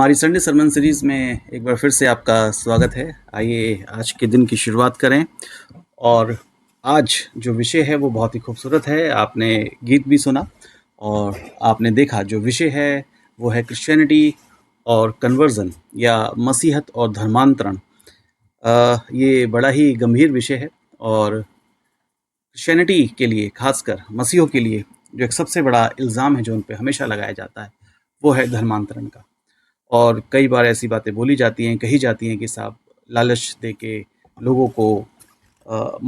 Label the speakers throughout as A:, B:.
A: हमारी Sunday Sarman series में एक बार फिर से आपका स्वागत है। आइए आज के दिन की शुरुआत करें और आज जो विषय है वो बहुत ही खूबसूरत है। आपने गीत भी सुना और आपने देखा जो विषय है वो है क्रिश्चियनिटी और कन्वर्जन या मसीहत और धर्मांतरण। ये बड़ा ही गंभीर विषय है और क्रिश्चियनिटी के लिए खासकर मसीहों के लिए जो एक सबसे बड़ा इल्ज़ाम है जो उन पे हमेशा लगाया जाता है वो है धर्मांतरण का। और कई बार ऐसी बातें बोली जाती हैं, कही जाती हैं कि साहब लालच दे के लोगों को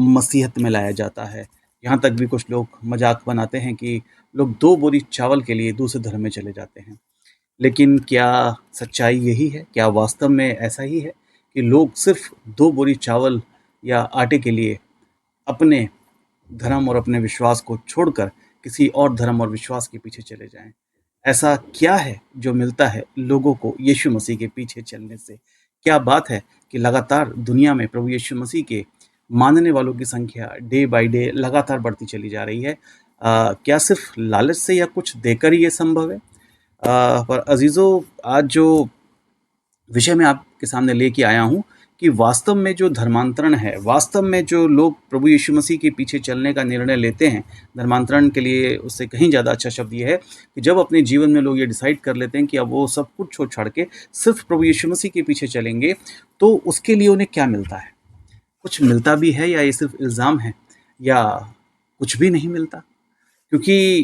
A: मसीहत में लाया जाता है। यहाँ तक भी कुछ लोग मजाक बनाते हैं कि लोग 2 बोरी चावल के लिए दूसरे धर्म में चले जाते हैं। लेकिन क्या सच्चाई यही है? क्या वास्तव में ऐसा ही है कि लोग सिर्फ 2 बोरी चावल या आटे के लिए अपने धर्म और अपने विश्वास को छोड़कर किसी और धर्म और विश्वास के पीछे चले जाएं? ऐसा क्या है जो मिलता है लोगों को यीशु मसीह के पीछे चलने से? क्या बात है कि लगातार दुनिया में प्रभु यीशु मसीह के मानने वालों की संख्या डे बाय डे लगातार बढ़ती चली जा रही है? क्या सिर्फ लालच से या कुछ देकर ही ये संभव है? पर अजीज़ों, आज जो विषय मैं आपके सामने लेके आया हूँ कि वास्तव में जो धर्मांतरण है, वास्तव में जो लोग प्रभु यीशु मसीह के पीछे चलने का निर्णय लेते हैं, धर्मांतरण के लिए उससे कहीं ज़्यादा अच्छा शब्द ये है कि जब अपने जीवन में लोग ये डिसाइड कर लेते हैं कि अब वो सब कुछ छोड़ छाड़ के सिर्फ प्रभु यीशु मसीह के पीछे चलेंगे, तो उसके लिए उन्हें क्या मिलता है? कुछ मिलता भी है या ये सिर्फ इल्ज़ाम है या कुछ भी नहीं मिलता? क्योंकि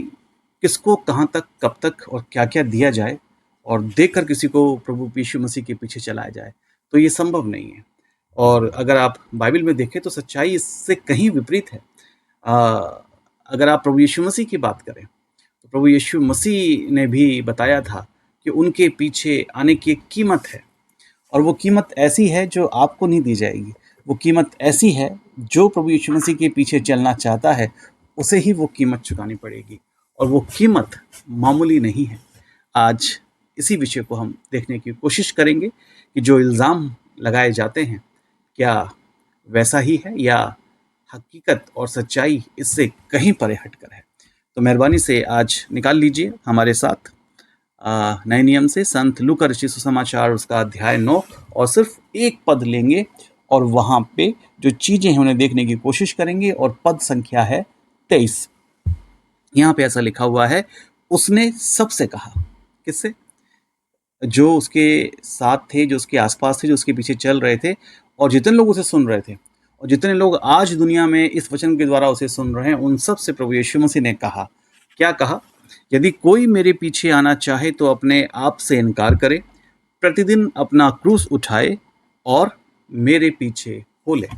A: किसको कहाँ तक, कब तक और क्या-क्या दिया जाए और देकर किसी को प्रभु यीशु मसीह के पीछे चलाया जाए, तो ये संभव नहीं है। और अगर आप बाइबल में देखें तो सच्चाई इससे कहीं विपरीत है। अगर आप प्रभु यीशु मसीह की बात करें, तो प्रभु यीशु मसीह ने भी बताया था कि उनके पीछे आने की एक कीमत है और वो कीमत ऐसी है जो आपको नहीं दी जाएगी। वो कीमत ऐसी है जो प्रभु यीशु मसीह के पीछे चलना चाहता है, उसे ही वो कीमत चुकानी पड़ेगी और वो कीमत मामूली नहीं है। आज इसी विषय को हम देखने की कोशिश करेंगे कि जो इल्ज़ाम लगाए जाते हैं, क्या वैसा ही है या हकीकत और सच्चाई इससे कहीं परे हटकर है। तो मेहरबानी से आज निकाल लीजिए हमारे साथ नए नियम से संत लूका रचित सुसमाचार उसका अध्याय 9 और सिर्फ एक पद लेंगे और वहाँ पे जो चीज़ें हैं उन्हें देखने की कोशिश करेंगे और पद संख्या है 23। यहाँ पे ऐसा लिखा हुआ है, उसने सबसे कहा। किससे? जो उसके साथ थे, जो उसके आसपास थे, जो उसके पीछे चल रहे थे और जितने लोग उसे सुन रहे थे और जितने लोग आज दुनिया में इस वचन के द्वारा उसे सुन रहे हैं, उन सब से प्रभु यीशु मसीह ने कहा। क्या कहा? यदि कोई मेरे पीछे आना चाहे तो अपने आप से इनकार करे, प्रतिदिन अपना क्रूस उठाए और मेरे पीछे हो ले।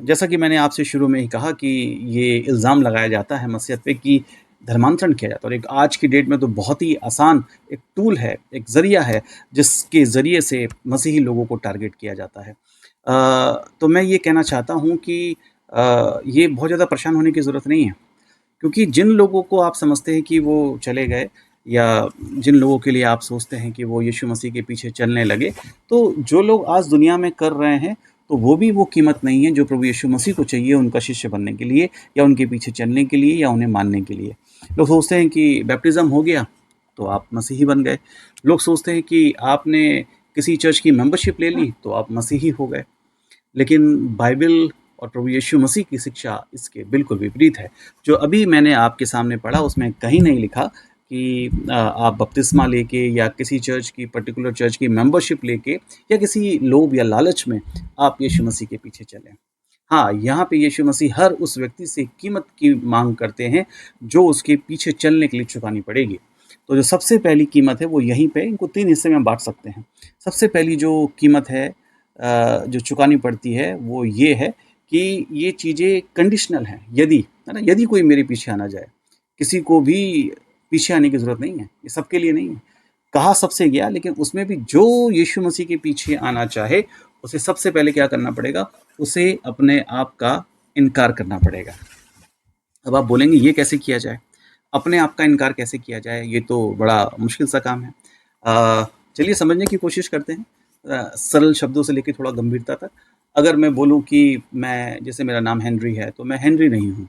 A: जैसा कि मैंने आपसे शुरू में ही कहा कि ये इल्ज़ाम लगाया जाता है मसीहत पे कि धर्मांतरण किया जाता है और एक आज की डेट में तो बहुत ही आसान एक टूल है, एक ज़रिया है जिसके ज़रिए से मसीही लोगों को टारगेट किया जाता है। तो मैं ये कहना चाहता हूँ कि ये बहुत ज़्यादा परेशान होने की ज़रूरत नहीं है, क्योंकि जिन लोगों को आप समझते हैं कि वो चले गए या जिन लोगों के लिए आप सोचते हैं कि वो यीशु मसीह के पीछे चलने लगे, तो जो लोग आज दुनिया में कर रहे हैं, तो वो भी वो कीमत नहीं है जो प्रभु यीशु मसीह को चाहिए उनका शिष्य बनने के लिए या उनके पीछे चलने के लिए या उन्हें मानने के लिए। लोग सोचते हैं कि बैप्टिज़्म हो गया, तो आप मसीही बन गए। लोग सोचते हैं कि आपने किसी चर्च की मेंबरशिप ले ली, तो आप मसीही हो गए। लेकिन बाइबल और प्रभु यीशु मसीह की शिक्षा इसके बिल्कुल विपरीत है। जो अभी मैंने आपके सामने पढ़ा उसमें कहीं नहीं लिखा कि आप बपतिस्मा लेके या किसी चर्च की पर्टिकुलर चर्च की मेंबरशिप लेके या किसी लोभ या लालच में आप यीशु मसीह के पीछे चलें। हाँ, यहाँ पे यीशु मसीह हर उस व्यक्ति से कीमत की मांग करते हैं जो उसके पीछे चलने के लिए चुकानी पड़ेगी। तो जो सबसे पहली कीमत है वो यहीं पे, इनको 3 हिस्से में बाँट सकते हैं। सबसे पहली जो कीमत है जो चुकानी पड़ती है वो ये है कि ये चीज़ें कंडीशनल हैं। यदि, है ना? यदि कोई मेरे पीछे आना जाए, किसी को भी पीछे आने की ज़रूरत नहीं है, ये सबके लिए नहीं है। कहा सबसे गया, लेकिन उसमें भी जो यीशु मसीह के पीछे आना चाहे, उसे सबसे पहले क्या करना पड़ेगा? उसे अपने आप का इनकार करना पड़ेगा। अब आप बोलेंगे ये कैसे किया जाए? अपने आप का इनकार कैसे किया जाए? ये तो बड़ा मुश्किल सा काम है। चलिए समझने की कोशिश करते हैं सरल शब्दों से लेके थोड़ा गंभीरता तक। अगर मैं बोलूँ कि मैं, जैसे मेरा नाम हेनरी है, तो मैं हेनरी नहीं हूँ,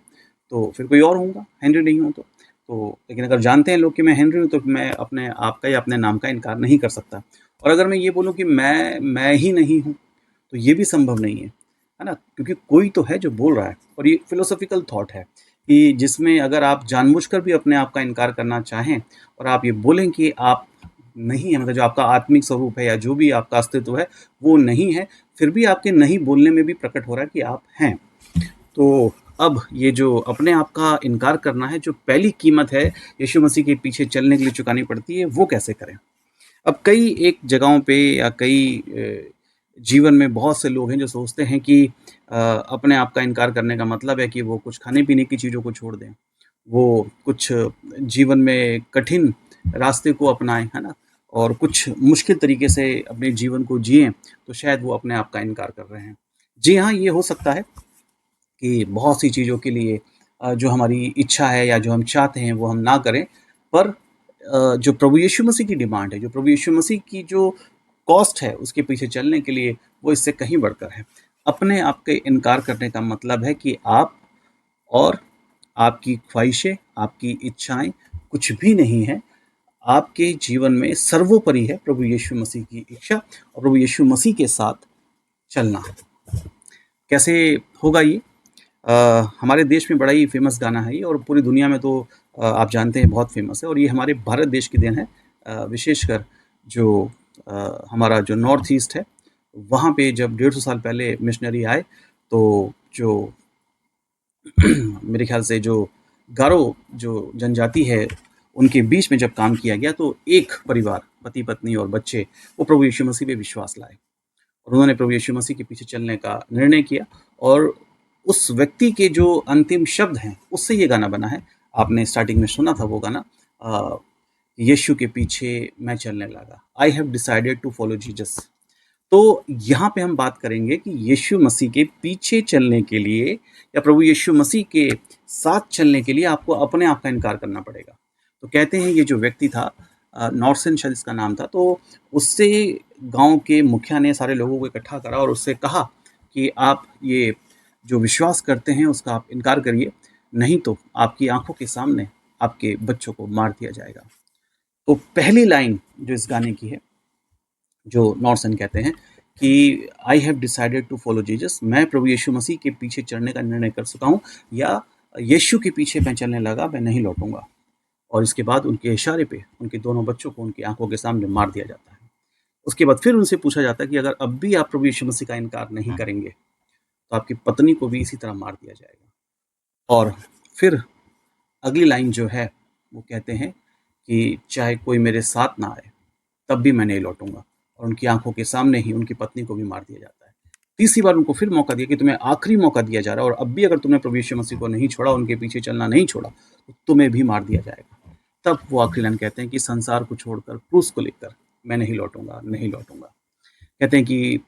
A: तो फिर कोई और होऊँगा, हेनरी नहीं हूँ तो। तो लेकिन अगर जानते हैं लोग कि मैं हेनरी हूँ, तो मैं अपने आप का या अपने नाम का इनकार नहीं कर सकता। और अगर मैं ये बोलूँ कि मैं ही नहीं हूँ, तो ये भी संभव नहीं है ना? क्योंकि कोई तो है जो बोल रहा है, और ये फिलोसॉफिकल थॉट है कि जिसमें अगर आप जानबूझकर भी अपने आप का इनकार करना चाहें और आप ये बोलें कि आप नहीं है, मतलब जो आपका आत्मिक स्वरूप है या जो भी आपका अस्तित्व है वो नहीं है, फिर भी आपके नहीं बोलने में भी प्रकट हो रहा है कि आप हैं। तो अब ये जो अपने आप का इनकार करना है, जो पहली कीमत है यीशु मसीह के पीछे चलने के लिए चुकानी पड़ती है, वो कैसे करें? अब कई एक जगहों पे या कई जीवन में बहुत से लोग हैं जो सोचते हैं कि अपने आप का इनकार करने का मतलब है कि वो कुछ खाने-पीने की चीज़ों को छोड़ दें। वो कुछ जीवन में कठिन रास्ते को अपनाएँ, है ना? और कुछ मुश्किल तरीके से अपने जीवन को जिएँ, तो शायद वो अपने आप का इनकार कर रहे हैं। जी हाँ, ये हो सकता है कि बहुत सी चीज़ों के लिए जो हमारी इच्छा है या जो हम चाहते हैं वो हम ना करें, पर जो प्रभु यीशु मसीह की डिमांड है, जो प्रभु यीशु मसीह की जो कॉस्ट है उसके पीछे चलने के लिए, वो इससे कहीं बढ़कर है। अपने आप के इनकार करने का मतलब है कि आप और आपकी ख्वाहिशें, आपकी इच्छाएँ कुछ भी नहीं है। आपके जीवन में सर्वोपरि है प्रभु यीशु मसीह की इच्छा और प्रभु यीशु मसीह के साथ चलना। कैसे होगा ये? हमारे देश में बड़ा ही फ़ेमस गाना है ये, और पूरी दुनिया में तो आप जानते हैं बहुत फ़ेमस है, और ये हमारे भारत देश की देन है। विशेषकर जो हमारा जो नॉर्थ ईस्ट है, वहाँ पे जब 150 साल पहले मिशनरी आए, तो जो मेरे ख़्याल से जो गारो जो जनजाति है, उनके बीच में जब काम किया गया, तो एक परिवार, पति-पत्नी और बच्चे, वो प्रभु यीशु मसीह पे विश्वास लाए। और उन्होंने प्रभु यीशु मसीह के पीछे चलने का निर्णय किया, और उस व्यक्ति के जो अंतिम शब्द हैं, उससे ये गाना बना है। आपने स्टार्टिंग में सुना था वो गाना, यीशु के पीछे मैं चलने लगा, I have decided to follow Jesus. तो यहाँ पे हम बात करेंगे कि यीशु मसीह के पीछे चलने के लिए या प्रभु यीशु मसीह के साथ चलने के लिए आपको अपने आप का इनकार करना पड़ेगा। तो कहते हैं ये जो व्यक्ति था, नॉर्सन शायद इसका नाम था, तो उससे गांव के मुखिया ने सारे लोगों को इकट्ठा करा और उससे कहा कि आप ये जो विश्वास करते हैं उसका आप इनकार करिए, नहीं तो आपकी आंखों के सामने आपके बच्चों को मार दिया जाएगा। तो पहली लाइन जो इस गाने की है, जो नॉर्सन कहते हैं कि I have decided to follow Jesus, मैं प्रभु यीशु मसीह के पीछे चलने का निर्णय कर चुका हूँ, या यीशु के पीछे मैं चलने लगा, मैं नहीं लौटूंगा। और इसके बाद उनके इशारे पे उनके दोनों बच्चों को उनकी आंखों के सामने मार दिया जाता है। उसके बाद फिर उनसे पूछा जाता है कि अगर अब भी आप प्रभु यीशु मसीह का इनकार नहीं करेंगे, तो आपकी पत्नी को भी इसी तरह मार दिया जाएगा। और फिर अगली लाइन जो है वो कहते हैं कि चाहे कोई मेरे साथ ना आए, तब भी मैं नहीं लौटूंगा। और उनकी आंखों के सामने ही उनकी पत्नी को भी मार दिया जाता है। तीसरी बार उनको फिर मौका दिया कि तुम्हें आखिरी मौका दिया जा रहा है, और अब भी अगर तुमने प्रभु यीशु मसीह को नहीं छोड़ा, उनके पीछे चलना नहीं छोड़ा, तो तुम्हें भी मार दिया जाएगा। तब वो आखिरी लाइन कहते हैं कि संसार को छोड़कर, क्रूस को लेकर मैं नहीं लौटूंगा, नहीं लौटूंगा। कहते हैं कि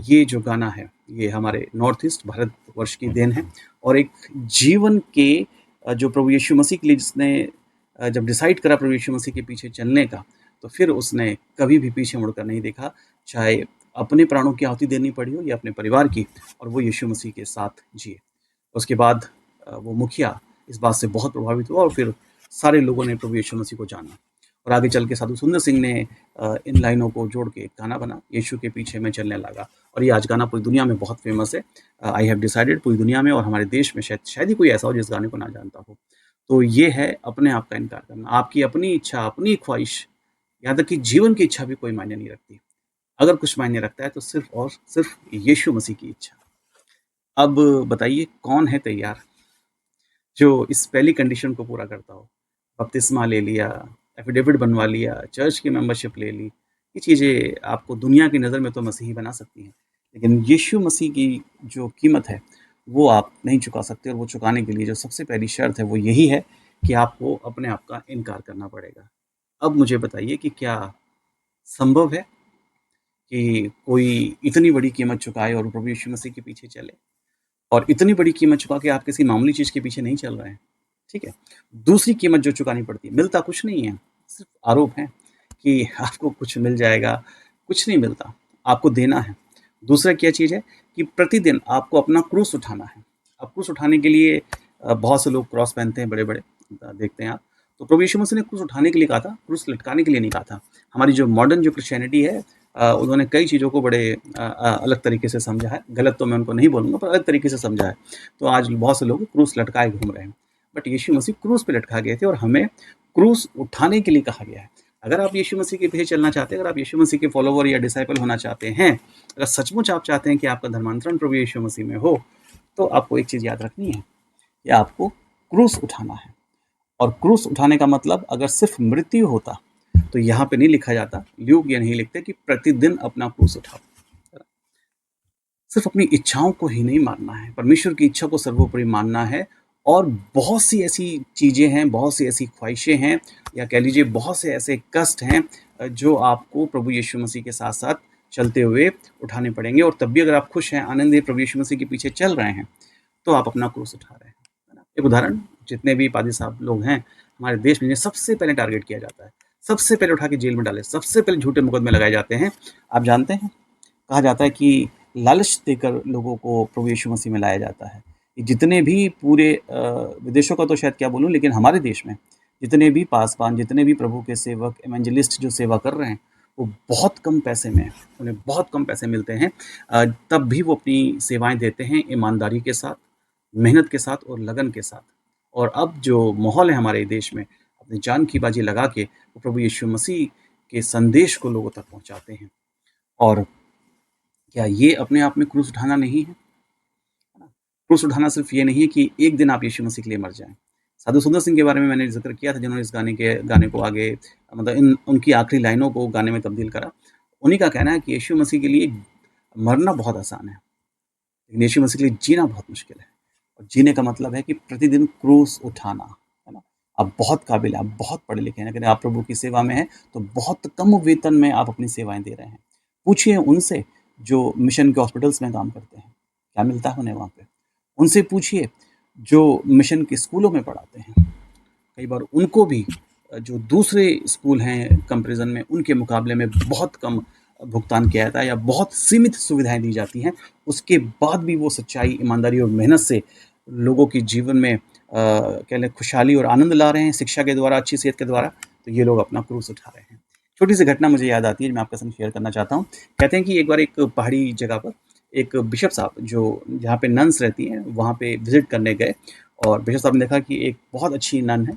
A: ये जो गाना है, ये हमारे नॉर्थ ईस्ट भारतवर्ष की देन है, और एक जीवन के जो प्रभु यीशु मसीह के लिए जिसने जब डिसाइड करा प्रभु यीशु मसीह के पीछे चलने का, तो फिर उसने कभी भी पीछे मुड़कर नहीं देखा, चाहे अपने प्राणों की आहुति देनी पड़ी हो या अपने परिवार की, और वो यीशु मसीह के साथ जिए। उसके बाद वो मुखिया इस बात से बहुत प्रभावित हुआ, और फिर सारे लोगों ने प्रभु यीशु मसीह को जाना। और आगे चल के साधु सुंदर सिंह ने इन लाइनों को जोड़ के एक गाना बना, यीशु के पीछे मैं चलने लगा, और ये आज गाना पूरी दुनिया में बहुत फेमस है। आई हैव डिसाइडेड पूरी दुनिया में, और हमारे देश में शायद ही कोई ऐसा हो जिस गाने को ना जानता हो। तो ये है अपने आप का इनकार करना। आपकी अपनी इच्छा, अपनी ख्वाहिश, यहाँ तक कि जीवन की इच्छा भी कोई मायने नहीं रखती। अगर कुछ मायने रखता है तो सिर्फ और सिर्फ यीशु मसीह की इच्छा। अब बताइए कौन है तैयार जो इस पहली कंडीशन को पूरा करता हो? बपतिस्मा ले लिया, एफिडेविट बनवा लिया, चर्च की मेंबरशिप ले ली, ये चीज़ें आपको दुनिया की नज़र में तो मसीही बना सकती हैं, लेकिन यीशु मसीह की जो कीमत है वो आप नहीं चुका सकते, और वो चुकाने के लिए जो सबसे पहली शर्त है वो यही है कि आपको अपने आप का इनकार करना पड़ेगा। अब मुझे बताइए कि क्या संभव है कि कोई इतनी बड़ी कीमत चुकाए और प्रभु यीशु मसीह के पीछे चले? और इतनी बड़ी कीमत चुका के आप किसी मामूली चीज़ के पीछे नहीं चल रहे हैं, ठीक है? दूसरी कीमत जो चुकानी पड़ती है, मिलता कुछ नहीं है, सिर्फ आरोप है कि आपको कुछ मिल जाएगा, कुछ नहीं मिलता, आपको देना है। दूसरा क्या चीज़ है कि प्रतिदिन आपको अपना क्रूस उठाना है। अब क्रूस उठाने के लिए बहुत से लोग क्रॉस पहनते हैं बड़े-बड़े, देखते हैं आप, तो प्रभु यीशु मसीह ने क्रूस उठाने के लिए कहा था, क्रूस लटकाने के लिए नहीं कहा था। हमारी जो मॉडर्न जो क्रिश्चियनिटी है, उन्होंने कई चीज़ों को बड़े अलग तरीके से समझा है। गलत तो मैं उनको नहीं बोलूँगा, पर अलग तरीके से समझा है। तो आज बहुत से लोग क्रूस लटकाए घूम रहे हैं। बट यीशु मसीह क्रूस पे लटका गए थे और हमें क्रूस उठाने के लिए कहा गया है। अगर आप यीशु मसीह के पीछे चलना चाहते हैं, अगर आप यीशु मसीह के फॉलोवर या डिसाइपल होना चाहते हैं, अगर सचमुच आप चाहते हैं कि आपका धर्मांतरण प्रभु यीशु मसीह में हो, तो आपको एक चीज़ याद रखनी है कि आपको क्रूस उठाना है। और क्रूस उठाने का मतलब अगर सिर्फ मृत्यु होता, तो यहाँ पे नहीं लिखा जाता, ल्यूक ये नहीं लिखते कि प्रतिदिन अपना क्रूस उठाओ। सिर्फ अपनी इच्छाओं को ही नहीं मानना है, परमेश्वर की इच्छा को सर्वोपरि मानना है। और बहुत सी ऐसी चीज़ें हैं, बहुत सी ऐसी ख्वाहिशें हैं, या कह लीजिए बहुत से ऐसे कष्ट हैं जो आपको प्रभु यीशु मसीह के साथ साथ चलते हुए उठाने पड़ेंगे। और तब भी अगर आप खुश हैं, आनंद प्रभु यीशु मसीह के पीछे चल रहे हैं, तो आप अपना क्रूस उठा रहे हैं, है ना। एक उदाहरण, जितने भी पादी साहब लोग हैं हमारे देश में, सबसे पहले टारगेट किया जाता है, सबसे पहले उठा के जेल में डाले, सबसे पहले झूठे मुकदमे लगाए जाते हैं। आप जानते हैं, कहा जाता है कि लालच देकर लोगों को प्रभु यीशु मसीह में लाया जाता है। ये जितने भी पूरे विदेशों का तो शायद क्या बोलूँ, लेकिन हमारे देश में जितने भी पासवान, जितने भी प्रभु के सेवक, एवेंजलिस्ट जो सेवा कर रहे हैं, वो बहुत कम पैसे में, उन्हें बहुत कम पैसे मिलते हैं। तब भी वो अपनी सेवाएं देते हैं ईमानदारी के साथ, मेहनत के साथ और लगन के साथ। और अब जो माहौल है हमारे देश में, अपनी जान की बाजी लगा के वो प्रभु यीशु मसीह के संदेश को लोगों तक पहुंचाते हैं। और क्या ये अपने आप में क्रूस उठाना नहीं है? क्रूस उठाना सिर्फ ये नहीं है कि एक दिन आप यीशु मसीह के लिए मर जाएं। साधु सुंदर सिंह के बारे में मैंने जिक्र किया था, जिन्होंने इस गाने को आगे, मतलब इन उनकी आखिरी लाइनों को गाने में तब्दील करा। उन्हीं का कहना है कि यीशु मसीह के लिए मरना बहुत आसान है, लेकिन यीशु मसीह के लिए जीना बहुत मुश्किल है। और जीने का मतलब है कि प्रतिदिन क्रूस उठाना, है ना। आप बहुत काबिल हैं, आप बहुत पढ़े लिखे हैं, लेकिन आप प्रभु की सेवा में हैं, तो बहुत कम वेतन में आप अपनी सेवाएं दे रहे हैं। पूछिए उनसे जो मिशन के हॉस्पिटल्स में काम करते हैं, क्या मिलता है उन्हें वहाँ पे। उनसे पूछिए जो मिशन के स्कूलों में पढ़ाते हैं, कई बार उनको भी जो दूसरे स्कूल हैं कंपैरिजन में, उनके मुकाबले में बहुत कम भुगतान किया जाता है या बहुत सीमित सुविधाएं दी जाती हैं। उसके बाद भी वो सच्चाई, ईमानदारी और मेहनत से लोगों के जीवन में कह लें खुशहाली और आनंद ला रहे हैं, शिक्षा के द्वारा, अच्छी सेहत के द्वारा। तो ये लोग अपना क्रूस उठा रहे हैं। छोटी सी घटना मुझे याद आती है जो मैं आपके संग शेयर करना चाहता हूँ। कहते हैं कि एक बार एक पहाड़ी जगह पर एक बिशप साहब, जो जहाँ पे नन्स रहती हैं, वहाँ पे विजिट करने गए। और बिशप साहब ने देखा कि एक बहुत अच्छी नन है,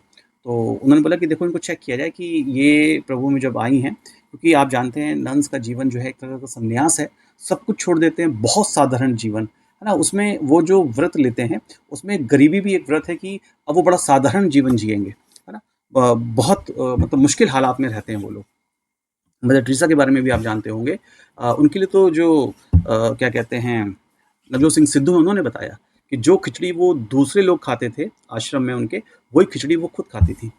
A: तो उन्होंने बोला कि देखो इनको चेक किया जाए कि ये प्रभु में जब आई हैं, क्योंकि आप जानते हैं नन्स का जीवन जो है एक तरह का संन्यास है, सब कुछ छोड़ देते हैं, बहुत साधारण जीवन, है ना। उसमें वो जो व्रत लेते हैं, उसमें गरीबी भी एक व्रत है कि अब वो बड़ा साधारण जीवन जिएंगे, है ना। बहुत मतलब मुश्किल हालात में रहते हैं वो लोग। मदर टेरेसा के बारे में भी आप जानते होंगे। उनके लिए तो जो क्या कहते हैं, नवजोत सिंह सिद्धू हैं, उन्होंने बताया कि जो खिचड़ी वो दूसरे लोग खाते थे आश्रम में उनके, वही खिचड़ी वो खुद खाती थी।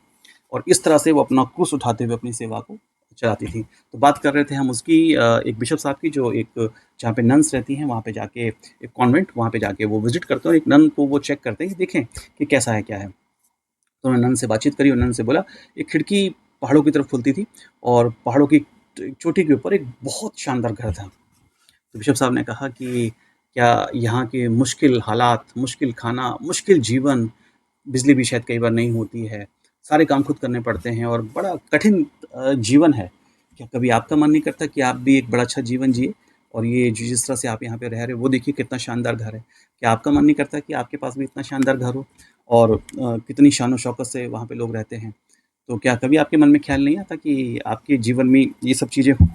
A: और इस तरह से वो अपना क्रूस उठाते हुए अपनी सेवा को चलाती थी। तो बात कर रहे थे हम उसकी, एक बिशप साहब की, जो एक जहाँ पे नन्स रहती हैं, वहाँ पे जाके एक कॉन्वेंट, वहाँ पे जाके वो विजिट करते हैं और एक नन को वो चेक करते हैं कि देखें कि कैसा है क्या है। तो उन्होंने नन से बातचीत करी और नन से बोला, एक खिड़की पहाड़ों की तरफ खुलती थी और पहाड़ों की चोटी के ऊपर एक बहुत शानदार घर था। तो बिशप साहब ने कहा कि क्या यहाँ के मुश्किल हालात, मुश्किल खाना, मुश्किल जीवन, बिजली भी शायद कई बार नहीं होती है, सारे काम खुद करने पड़ते हैं और बड़ा कठिन जीवन है। क्या कभी आपका मन नहीं करता कि आप भी एक बड़ा अच्छा जीवन जिए? और ये जिस तरह से आप यहाँ पे रह रहे हो, वो देखिए कितना शानदार घर है। क्या आपका मन नहीं करता कि आपके पास भी इतना शानदार घर हो और कितनी शान-ओ-शौकत से वहाँ पे लोग रहते हैं? तो क्या कभी आपके मन में ख़्याल नहीं आता कि आपके जीवन में ये सब चीज़ें हों?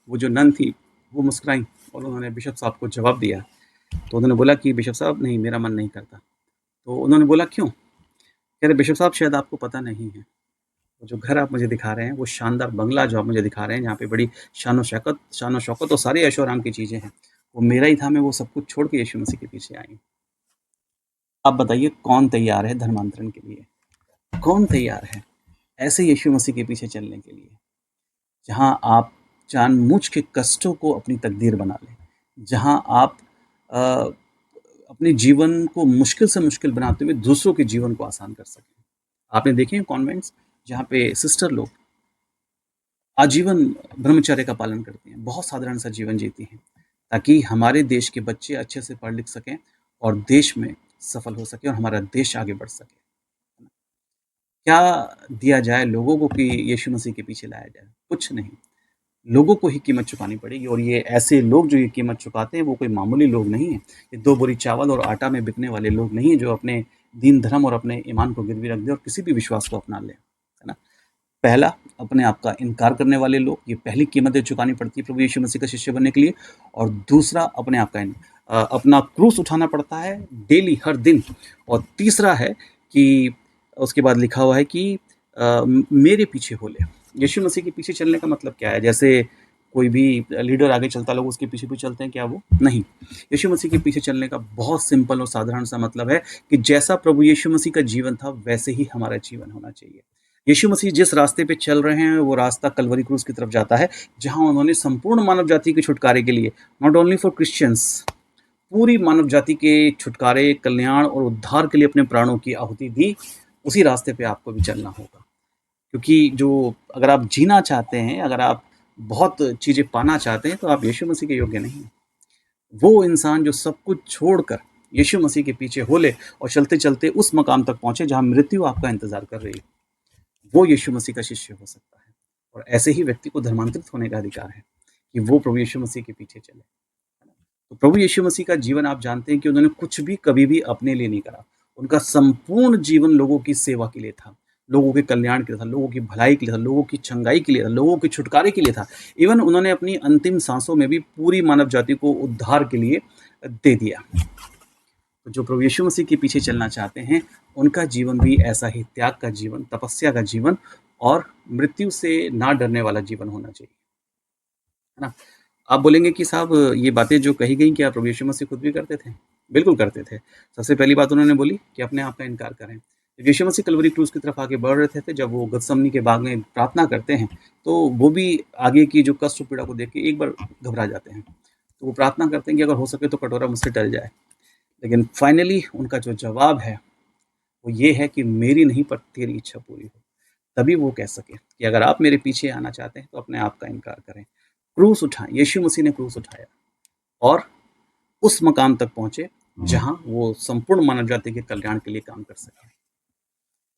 A: वो जो नन थी, वो मुस्कुराईं और उन्होंने बिशप साहब को जवाब दिया। तो उन्होंने बोला कि बिशप साहब, नहीं, मेरा मन नहीं करता। तो उन्होंने बोला, क्यों? कह रहे, बिशप साहब शायद आपको पता नहीं है, वो जो घर आप मुझे दिखा रहे हैं, वो शानदार बंगला जो आप मुझे दिखा रहे हैं, जहाँ पे बड़ी शान-ओ-शौकत और सारी ऐशो-आराम की चीज़ें हैं, वो मेरा ही था। मैं वो सब कुछ छोड़ के यीशु मसीह के पीछे आई हूँ। आप बताइए कौन तैयार है धर्मांतरण के लिए? कौन तैयार है ऐसे यीशु मसीह के पीछे चलने के लिए? जहाँ आप जानबूझ के कष्टों को अपनी तकदीर बना लें, जहाँ आप अ, अपने जीवन को मुश्किल से मुश्किल बनाते हुए दूसरों के जीवन को आसान कर सकें। आपने देखे हैं कॉन्वेंट्स जहाँ पे सिस्टर लोग आजीवन ब्रह्मचर्य का पालन करती हैं, बहुत साधारण सा जीवन जीती हैं, ताकि हमारे देश के बच्चे अच्छे से पढ़ लिख सकें और देश में सफल हो सकें और हमारा देश आगे बढ़ सके। क्या दिया जाए लोगों को कि यीशु मसीह के पीछे लाया जाए? कुछ नहीं। लोगों को ही कीमत चुकानी पड़ेगी और ये ऐसे लोग जो ये कीमत चुकाते हैं वो कोई मामूली लोग नहीं हैं। ये 2 बोरी चावल और आटा में बिकने वाले लोग नहीं हैं जो अपने दीन धर्म और अपने ईमान को गिरवी रख दें और किसी भी विश्वास को अपना लें, है ना? पहला, अपने आप का इनकार करने वाले लोग, ये पहली कीमतें चुकानी पड़ती है प्रभु यीशु मसीह का शिष्य बनने के लिए। और दूसरा, अपने आप का अपना क्रूस उठाना पड़ता है डेली, हर दिन। और तीसरा है कि उसके बाद लिखा हुआ है कि मेरे पीछे हो ले। यीशु मसीह के पीछे चलने का मतलब क्या है? जैसे कोई भी लीडर आगे चलता, लोग उसके पीछे भी चलते हैं क्या? वो नहीं। यीशु मसीह के पीछे चलने का बहुत सिंपल और साधारण सा मतलब है कि जैसा प्रभु यीशु मसीह का जीवन था वैसे ही हमारा जीवन होना चाहिए। यीशु मसीह जिस रास्ते पे चल रहे हैं वो रास्ता कलवरी क्रूस की तरफ जाता है, जहां उन्होंने संपूर्ण मानव जाति के छुटकारे के लिए, नॉट ओनली फॉर क्रिश्चियंस, पूरी मानव जाति के छुटकारे, कल्याण और उद्धार के लिए अपने प्राणों की आहुति दी। उसी रास्ते पे आपको भी चलना होगा, क्योंकि जो अगर आप जीना चाहते हैं, अगर आप बहुत चीज़ें पाना चाहते हैं, तो आप यीशु मसीह के योग्य नहीं हैं। वो इंसान जो सब कुछ छोड़कर यीशु मसीह के पीछे हो ले और चलते-चलते उस मकाम तक पहुँचे जहाँ मृत्यु आपका इंतज़ार कर रही है, वो यीशु मसीह का शिष्य हो सकता है। और ऐसे ही व्यक्ति को धर्मांतरित होने का अधिकार है कि वो प्रभु यीशु मसीह के पीछे चले। तो प्रभु यीशु मसीह का जीवन आप जानते हैं कि उन्होंने कुछ भी कभी भी अपने लिए नहीं करा। उनका संपूर्ण जीवन लोगों की सेवा के लिए था, लोगों के कल्याण के लिए था, लोगों की भलाई के लिए था, लोगों की चंगाई के लिए था, लोगों के छुटकारे के लिए था। इवन उन्होंने अपनी अंतिम सांसों में भी पूरी मानव जाति को उद्धार के लिए दे दिया। तो जो प्रभु यीशु मसीह के पीछे चलना चाहते हैं, उनका जीवन भी ऐसा ही त्याग का जीवन, तपस्या का जीवन और मृत्यु से ना डरने वाला जीवन होना चाहिए, है ना? आप बोलेंगे कि साहब ये बातें जो कही गई क्या प्रभु यीशु मसीह खुद भी करते थे? बिल्कुल करते थे। सबसे पहली बात उन्होंने बोली कि अपने आप का इनकार करें। जब यीशु मसीह कलवरी क्रूस की तरफ आगे बढ़ रहे थे, जब वो गतसमनी के बाग में प्रार्थना करते हैं, तो वो भी आगे की जो कष्ट और पीड़ा को देख के एक बार घबरा जाते हैं। तो वो प्रार्थना करते हैं कि अगर हो सके तो कटोरा मुझसे टल जाए। लेकिन फाइनली उनका जो जवाब है, वो ये है कि मेरी नहीं पर तेरी इच्छा पूरी हो। तभी वो कह सके कि अगर आप मेरे पीछे आना चाहते हैं तो अपने आप का इनकार करें, क्रूस उठाएं। यीशु मसीह ने क्रूस उठाया और उस मकाम तक पहुंचे जहां वो संपूर्ण मानव जाति के कल्याण के लिए काम कर सके।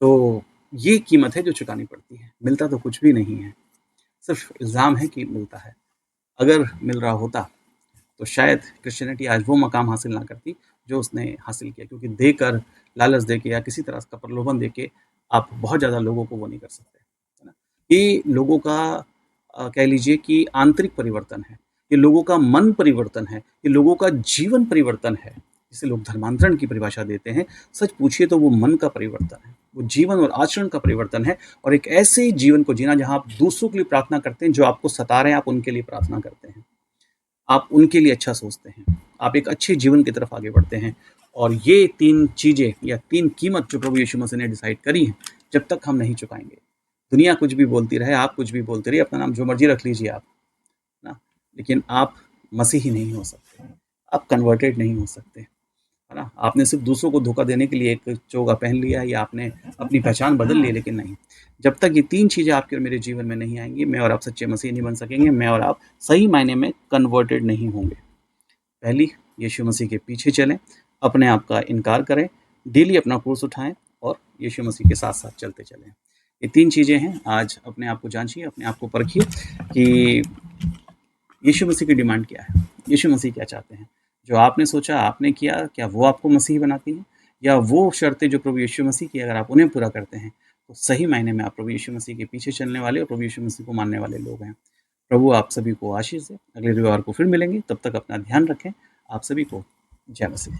A: तो ये कीमत है जो चुकानी पड़ती है। मिलता तो कुछ भी नहीं है, सिर्फ इल्ज़ाम है कि मिलता है। अगर मिल रहा होता तो शायद क्रिश्चियनिटी आज वो मकाम हासिल ना करती जो उसने हासिल किया, क्योंकि देकर, लालच देके या किसी तरह का प्रलोभन देके आप बहुत ज़्यादा लोगों को वो नहीं कर सकते, है ना? ये लोगों का कह लीजिए कि आंतरिक परिवर्तन है, ये लोगों का मन परिवर्तन है, ये लोगों का जीवन परिवर्तन है, जिसे लोग धर्मांतरण की परिभाषा देते हैं। सच पूछिए तो वो मन का परिवर्तन है, वो जीवन और आचरण का परिवर्तन है और एक ऐसे जीवन को जीना जहाँ आप दूसरों के लिए प्रार्थना करते हैं, जो आपको सता रहे हैं, आप उनके लिए प्रार्थना करते हैं। आप उनके लिए अच्छा सोचते हैं, आप एक अच्छे जीवन की तरफ आगे बढ़ते हैं। और ये 3 चीज़ें या 3 कीमत जो प्रभु यीशु मसीह ने डिसाइड करी हैं, जब तक हम नहीं चुकाएँगे। दुनिया कुछ भी बोलती रहे, आप कुछ भी बोलते रहिए, अपना नाम जो मर्ज़ी रख लीजिए आप, है ना? लेकिन आप मसीही नहीं हो सकते, आप कन्वर्टेड नहीं हो सकते, है ना? आपने सिर्फ़ दूसरों को धोखा देने के लिए एक चोगा पहन लिया या आपने अपनी पहचान बदल ली, लेकिन नहीं। जब तक ये 3 चीज़ें आपके और मेरे जीवन में नहीं आएँगी, मैं और आप सच्चे मसीही नहीं बन सकेंगे, मैं और आप सही मायने में कन्वर्टेड नहीं होंगे। पहली, यीशु मसीह के पीछे चलें, अपने आप का इनकार करें, डेली अपना क्रूस उठाएँ और यीशु मसीह के साथ-साथ चलते चलें। ये 3 चीज़ें हैं, आज अपने आप को जाँचिए, अपने आप को परखिए कि यीशु मसीह की डिमांड क्या है? यीशु मसीह क्या चाहते हैं? जो आपने सोचा, आपने किया, क्या वो आपको मसीही बनाती हैं? या वो शर्तें जो प्रभु यीशु मसीह की अगर आप उन्हें पूरा करते हैं, तो सही मायने में आप प्रभु यीशु मसीह के पीछे चलने वाले और प्रभु यीशु मसीह को मानने वाले लोग हैं। प्रभु आप सभी को आशीष दें। अगले रविवार को फिर मिलेंगे, तब तक अपना ध्यान रखें। आप सभी को जय मसीह।